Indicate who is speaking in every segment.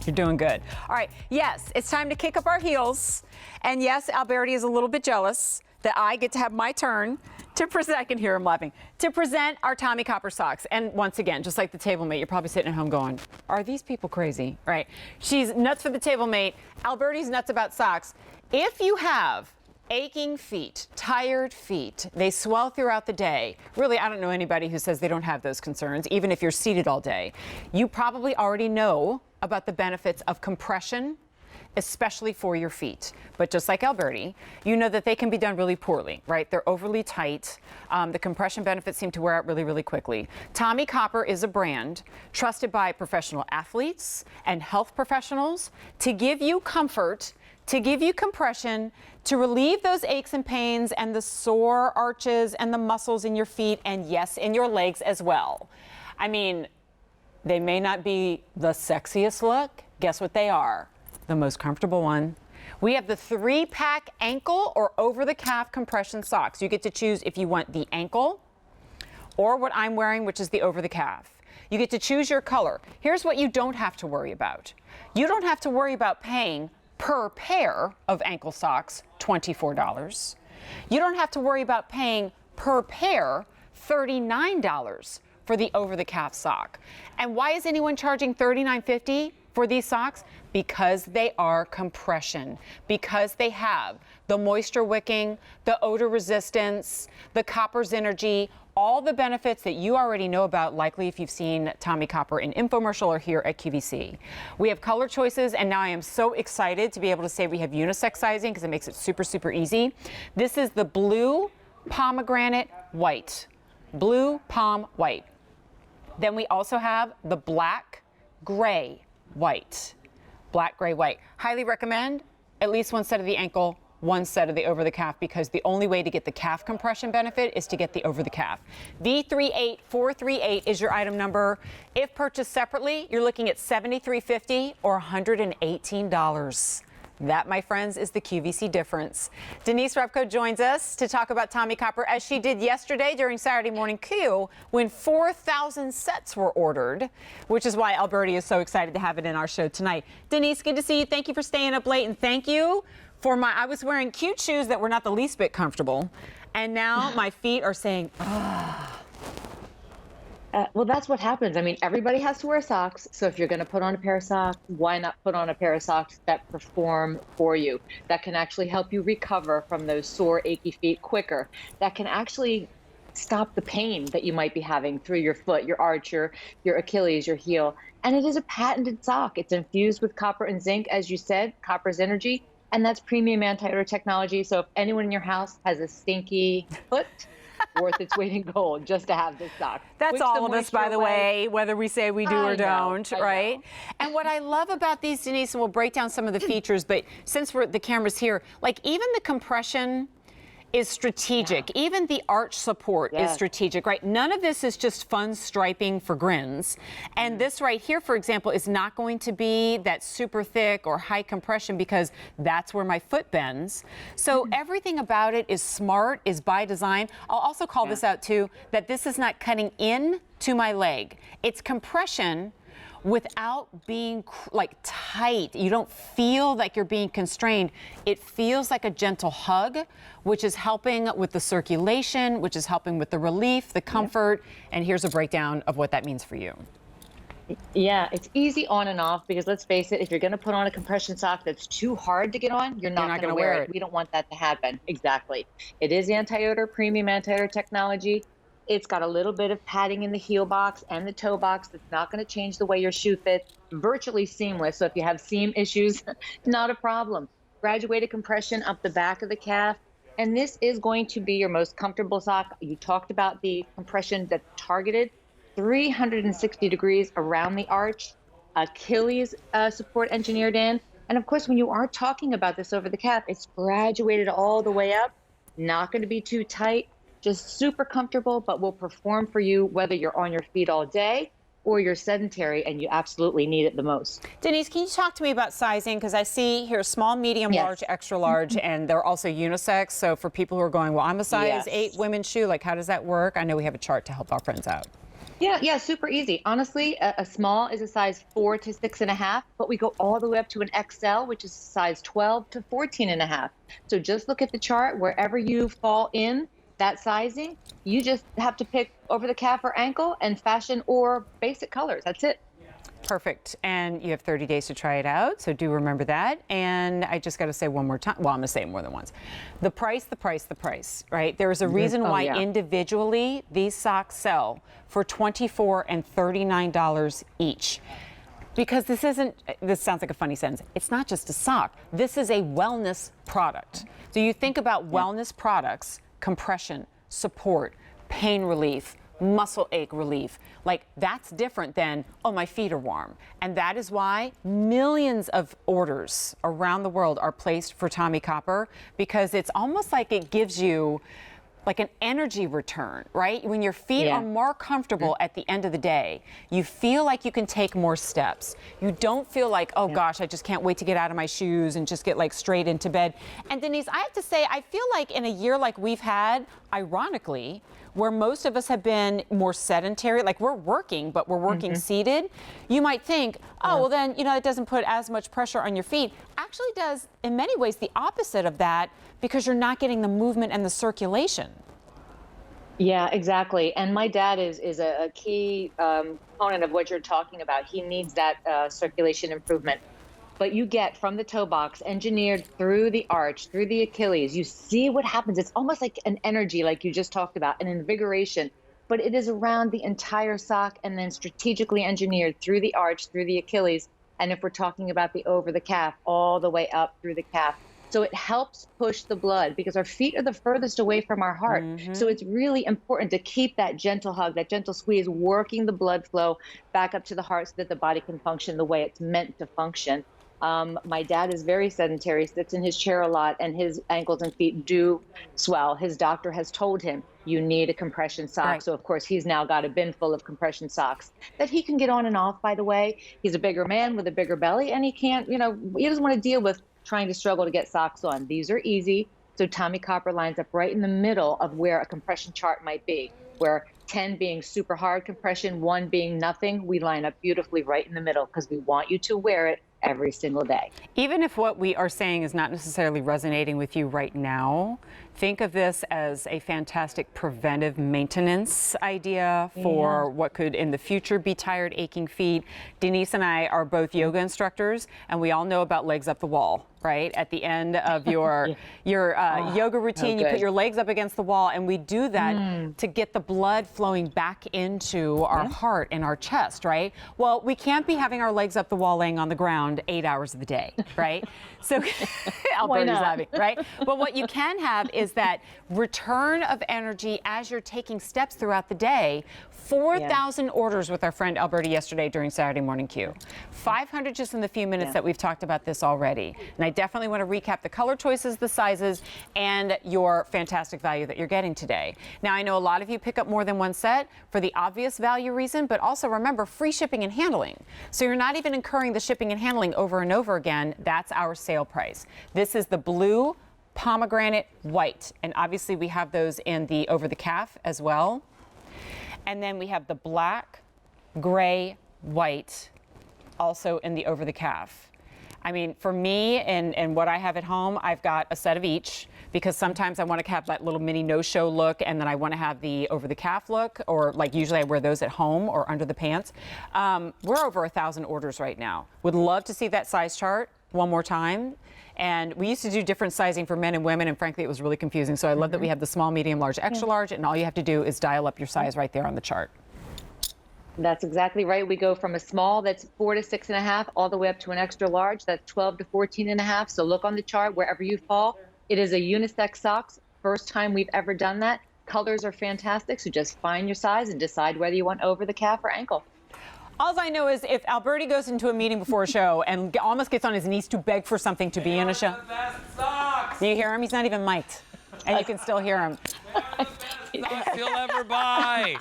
Speaker 1: You're doing good. All right, yes, it's time to kick up our heels. And yes, Alberti is a little bit jealous that I get to have my turn to present, I can hear him laughing, to present our Tommie Copper socks. And once again, just like the table mate, you're probably sitting at home going, are these people crazy? Right? She's nuts for the table mate. Alberti's nuts about socks. If you have aching feet, tired feet, they swell throughout the day. Really, I don't know anybody who says they don't have those concerns, even if you're seated all day. You probably already know about the benefits of compression, especially for your feet. But just like Alberti, you know that they can be done really poorly, right? They're overly tight. The compression benefits seem to wear out really, really quickly. Tommie Copper is a brand trusted by professional athletes and health professionals to give you comfort, to give you compression, to relieve those aches and pains and the sore arches and the muscles in your feet, and yes, in your legs as well. I mean, they may not be the sexiest look. Guess what they are? The most comfortable one. We have the 3-pack ankle or over-the-calf compression socks. You get to choose if you want the ankle or what I'm wearing, which is the over-the-calf. You get to choose your color. Here's what you don't have to worry about. You don't have to worry about paying per pair of ankle socks $24. You don't have to worry about paying per pair $39 for the over-the-calf sock. And why is anyone charging $39.50 for these socks? Because they are compression, because they have the moisture wicking, the odor resistance, the copper's energy, all the benefits that you already know about, likely if you've seen Tommie Copper in infomercial or here at QVC. We have color choices, and now I am so excited to be able to say we have unisex sizing because it makes it super, super easy. This is the blue pomegranate white. Blue pom white. Then we also have the black gray white. Black gray white. Highly recommend at least one set of the ankle, one set of the over the calf, because the only way to get the calf compression benefit is to get the over the calf. V38438 is your item number. If purchased separately, you're looking at $73.50 or $118. That, my friends, is the QVC difference. Denise Repko joins us to talk about Tommie Copper, as she did yesterday during Saturday Morning Q when 4,000 sets were ordered, which is why Alberti is so excited to have it in our show tonight. Denise, good to see you. Thank you for staying up late, and thank you for I was wearing cute shoes that were not the least bit comfortable, and now my feet are saying, ah.
Speaker 2: Well, that's what happens. I mean, everybody has to wear socks. So if you're going to put on a pair of socks, why not put on a pair of socks that perform for you, that can actually help you recover from those sore, achy feet quicker, that can actually stop the pain that you might be having through your foot, your arch, your Achilles, your heel. And it is a patented sock. It's infused with copper and zinc, as you said, copper's energy, and that's premium anti-odor technology. So if anyone in your house has a stinky foot, worth its weight in gold just to have this sock.
Speaker 1: That's all of us, by the way, whether we say we do or don't, right? And what I love about these, Denise, and we'll break down some of the features, but since the camera's here, like even the compression is strategic. Yeah. Even the arch support is strategic, right? None of this is just fun striping for grins. And this right here, for example, is not going to be that super thick or high compression because that's where my foot bends. So everything about it is smart, is by design. I'll also call this out too, that this is not cutting in to my leg. It's compression without being like tight. You don't feel like you're being constrained. It feels like a gentle hug, which is helping with the circulation, which is helping with the relief, the comfort. And here's a breakdown of what that means for you.
Speaker 2: Yeah, it's easy on and off because let's face it, if you're going to put on a compression sock that's too hard to get on, you're not going to wear it. We don't want that to happen. Exactly. It is anti-odor, premium anti-odor technology. It's got a little bit of padding in the heel box and the toe box that's not going to change the way your shoe fits. Virtually seamless. So if you have seam issues, not a problem. Graduated compression up the back of the calf. And this is going to be your most comfortable sock. You talked about the compression that's targeted 360 degrees around the arch. Achilles support engineered in. And of course, when you are talking about this over the calf, it's graduated all the way up. Not going to be too tight. Just super comfortable, but will perform for you whether you're on your feet all day or you're sedentary and you absolutely need it the most.
Speaker 1: Denise, can you talk to me about sizing? Because I see here small, medium, large, extra large, and they're also unisex. So for people who are going, well, I'm a size 8 women's shoe, like how does that work? I know we have a chart to help our friends out.
Speaker 2: Yeah, super easy. Honestly, a small is a size 4 to 6.5, but we go all the way up to an XL, which is a size 12 to 14.5. So just look at the chart. Wherever you fall in that sizing, you just have to pick over the calf or ankle and fashion or basic colors. That's it.
Speaker 1: Perfect. And you have 30 days to try it out, so do remember that. And I just got to say one more time. Well, I'm going to say it more than once. The price, right? There is a reason why individually these socks sell for $24 and $39 each. Because this sounds like a funny sentence. It's not just a sock. This is a wellness product. So you think about wellness products, compression, support, pain relief, muscle ache relief. Like, that's different than, oh, my feet are warm. And that is why millions of orders around the world are placed for Tommie Copper, because it's almost like it gives you like an energy return, right? When your feet are more comfortable at the end of the day, you feel like you can take more steps. You don't feel like, oh gosh, I just can't wait to get out of my shoes and just get like straight into bed. And Denise, I have to say, I feel like in a year like we've had, ironically, where most of us have been more sedentary, like we're working, but we're working seated, you might think, oh, well then, it doesn't put as much pressure on your feet. Actually does, in many ways, the opposite of that, because you're not getting the movement and the circulation.
Speaker 2: Yeah, exactly. And my dad is a key component of what you're talking about. He needs that circulation improvement. But you get from the toe box, engineered through the arch, through the Achilles, you see what happens. It's almost like an energy, like you just talked about, an invigoration, but it is around the entire sock and then strategically engineered through the arch, through the Achilles. And if we're talking about the over the calf, all the way up through the calf. So it helps push the blood, because our feet are the furthest away from our heart. So it's really important to keep that gentle hug, that gentle squeeze, working the blood flow back up to the heart so that the body can function the way it's meant to function. My dad is very sedentary, sits in his chair a lot, and his ankles and feet do swell. His doctor has told him, you need a compression sock. Right. So, of course, he's now got a bin full of compression socks that he can get on and off, by the way. He's a bigger man with a bigger belly, and he can't, he doesn't want to deal with trying to struggle to get socks on. These are easy. So Tommie Copper lines up right in the middle of where a compression chart might be, where 10 being super hard compression, 1 being nothing. We line up beautifully right in the middle, because we want you to wear it every single day.
Speaker 1: Even if what we are saying is not necessarily resonating with you right now, think of this as a fantastic preventive maintenance idea for what could in the future be tired, aching feet. Denise and I are both yoga instructors, and we all know about legs up the wall, right? At the end of your yoga routine, you put your legs up against the wall, and we do that to get the blood flowing back into our heart and our chest, right? Well, we can't be having our legs up the wall laying on the ground 8 hours of the day, right? So Alberta's laughing, right? But what you can have is that return of energy as you're taking steps throughout the day. 4,000 orders with our friend Alberta yesterday during Saturday Morning Q. 500 just in the few minutes that we've talked about this already. And I definitely want to recap the color choices, the sizes, and your fantastic value that you're getting today. Now, I know a lot of you pick up more than one set for the obvious value reason, but also remember, free shipping and handling. So you're not even incurring the shipping and handling over and over again. That's our sale price. This is the blue, pomegranate, white. And obviously we have those in the over the calf as well. And then we have the black, gray, white, also in the over the calf. I mean, for me and what I have at home, I've got a set of each, because sometimes I want to have that little mini no-show look, and then I want to have the over the calf look, or like usually I wear those at home or under the pants. We're over 1,000 orders right now. Would love to see that size chart one more time. And we used to do different sizing for men and women, and frankly, it was really confusing. So I love that we have the small, medium, large, extra large, and all you have to do is dial up your size right there on the chart.
Speaker 2: That's exactly right. We go from a small that's 4 to 6.5 all the way up to an extra large that's 12 to 14.5. So look on the chart wherever you fall. It is a unisex socks. First time we've ever done that. Colors are fantastic. So just find your size and decide whether you want over the calf or ankle.
Speaker 1: All I know is if Alberti goes into a meeting before a show and almost gets on his knees to beg for something to be in a show.
Speaker 3: The best socks.
Speaker 1: Do you hear him? He's not even mic'd. And you can still hear him.
Speaker 3: The best socks you'll ever buy.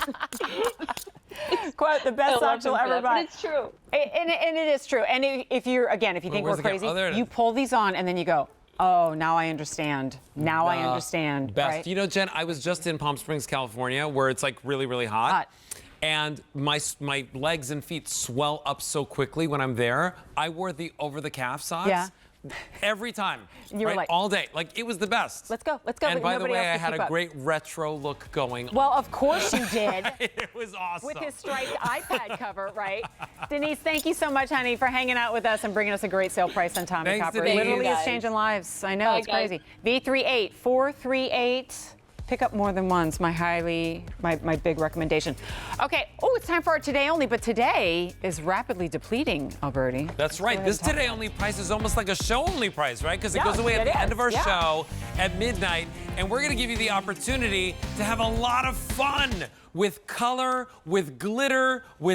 Speaker 1: Quote, the best socks you'll ever buy.
Speaker 2: But it's true.
Speaker 1: And it is true. And if you're, again, if you think we're crazy, you pull these on and then you go, oh, now I understand. Now I understand.
Speaker 3: Best.
Speaker 1: Right?
Speaker 3: You know, Jen, I was just in Palm Springs, California, where it's like really, really hot. and my legs and feet swell up so quickly when I'm there. I wore the over-the-calf socks.
Speaker 1: Yeah.
Speaker 3: Every time,
Speaker 1: You were like,
Speaker 3: all day. Like, it was the best.
Speaker 1: Let's go, let's go.
Speaker 3: And
Speaker 1: but
Speaker 3: by the
Speaker 1: nobody
Speaker 3: way,
Speaker 1: else
Speaker 3: I
Speaker 1: could
Speaker 3: had
Speaker 1: keep
Speaker 3: a
Speaker 1: up.
Speaker 3: great retro look going.
Speaker 1: Well, of course you did.
Speaker 3: It was awesome.
Speaker 1: With his striped iPad cover, right? Denise, thank you so much, honey, for hanging out with us and bringing us a great sale price on Tommie
Speaker 3: Thanks,
Speaker 1: Copper.
Speaker 3: Denise.
Speaker 1: Literally,
Speaker 2: Thank
Speaker 1: it's
Speaker 2: you,
Speaker 1: changing lives. I know,
Speaker 2: Bye,
Speaker 1: it's
Speaker 2: guys.
Speaker 1: crazy. V38438. Pick up more than one's my big recommendation. Okay, it's time for our today only, but today is rapidly depleting, Alberti.
Speaker 3: That's right. This today only price is almost like a show only price, right? Because it
Speaker 1: Yeah,
Speaker 3: goes away at
Speaker 1: it
Speaker 3: the end
Speaker 1: is,
Speaker 3: of our
Speaker 1: yeah.
Speaker 3: show at midnight. And we're going to give you the opportunity to have a lot of fun with color, with glitter, with